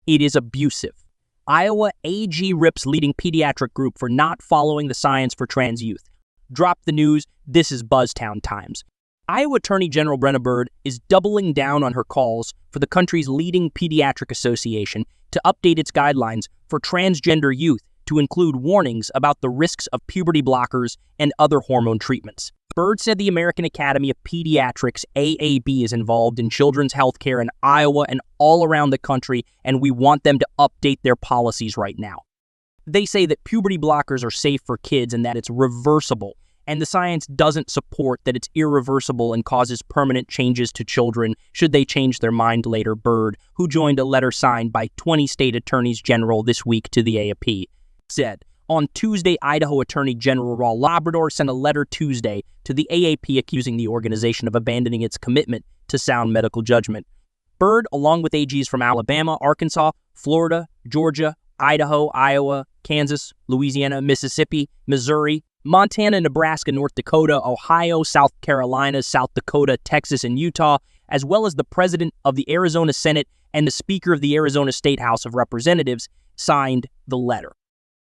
It is abusive. Iowa AG rips leading pediatric group for not following the science for trans youth. Drop the news, this is Buzztown Times. Iowa Attorney General Brenna Bird is doubling down on her calls for the country's leading pediatric association to update its guidelines for transgender youth to include warnings about the risks of puberty blockers and other hormone treatments. Bird said the American Academy of Pediatrics, AAP, is involved in children's health care in Iowa and all around the country, and we want them to update their policies right now. They say that puberty blockers are safe for kids and that it's reversible, and the science doesn't support that it's irreversible and causes permanent changes to children should they change their mind later. Bird, who joined a letter signed by 20 state attorneys general this week to the AAP, said, on Tuesday, Idaho Attorney General Raul Labrador sent a letter Tuesday to the AAP accusing the organization of abandoning its commitment to sound medical judgment. Bird, along with AGs from Alabama, Arkansas, Florida, Georgia, Idaho, Iowa, Kansas, Louisiana, Mississippi, Missouri, Montana, Nebraska, North Dakota, Ohio, South Carolina, South Dakota, Texas, and Utah, as well as the president of the Arizona Senate and the speaker of the Arizona State House of Representatives, signed the letter.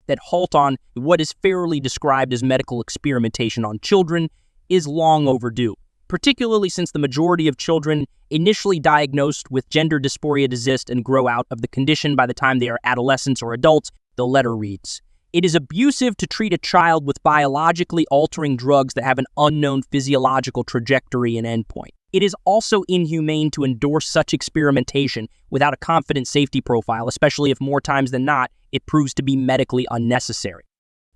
That halt on what is fairly described as medical experimentation on children is long overdue, particularly since the majority of children initially diagnosed with gender dysphoria desist and grow out of the condition by the time they are adolescents or adults. The letter reads, "It is abusive to treat a child with biologically altering drugs that have an unknown physiological trajectory and endpoint. It is also inhumane to endorse such experimentation without a confident safety profile, especially if more times than not, it proves to be medically unnecessary.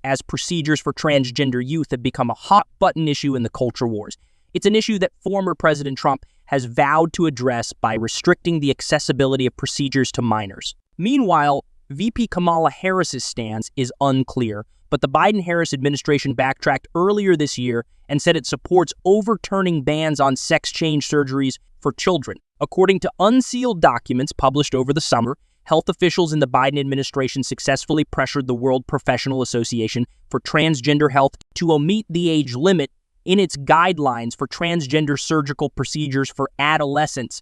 As procedures for transgender youth have become a hot-button issue in the culture wars, it's an issue that former President Trump has vowed to address by restricting the accessibility of procedures to minors. Meanwhile, VP Kamala Harris's stance is unclear, but the Biden-Harris administration backtracked earlier this year and said it supports overturning bans on sex change surgeries for children. According to unsealed documents published over the summer, health officials in the Biden administration successfully pressured the World Professional Association for Transgender Health to omit the age limit in its guidelines for transgender surgical procedures for adolescents.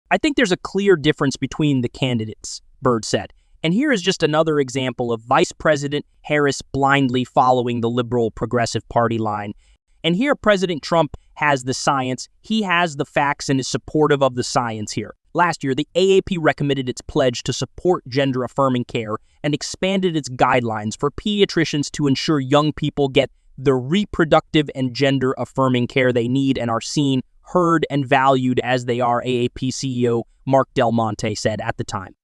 I think there's a clear difference between the candidates, Bird said. And here is just another example of Vice President Harris blindly following the liberal progressive party line. And here President Trump has the science, he has the facts, and is supportive of the science here. Last year, the AAP recommended its pledge to support gender-affirming care and expanded its guidelines for pediatricians to ensure young people get the reproductive and gender-affirming care they need and are seen, heard, and valued as they are, AAP CEO Mark Del Monte said at the time.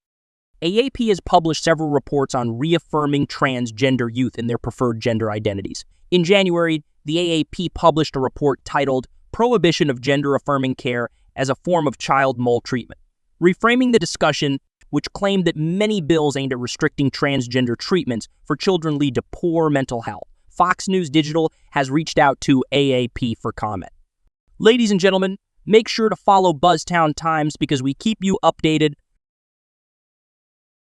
AAP has published several reports on reaffirming transgender youth in their preferred gender identities. In January, the AAP published a report titled Prohibition of Gender-Affirming Care as a Form of Child Maltreatment, reframing the discussion, which claimed that many bills aimed at restricting transgender treatments for children lead to poor mental health. Fox News Digital has reached out to AAP for comment. Ladies and gentlemen, make sure to follow Buzztown Times because we keep you updated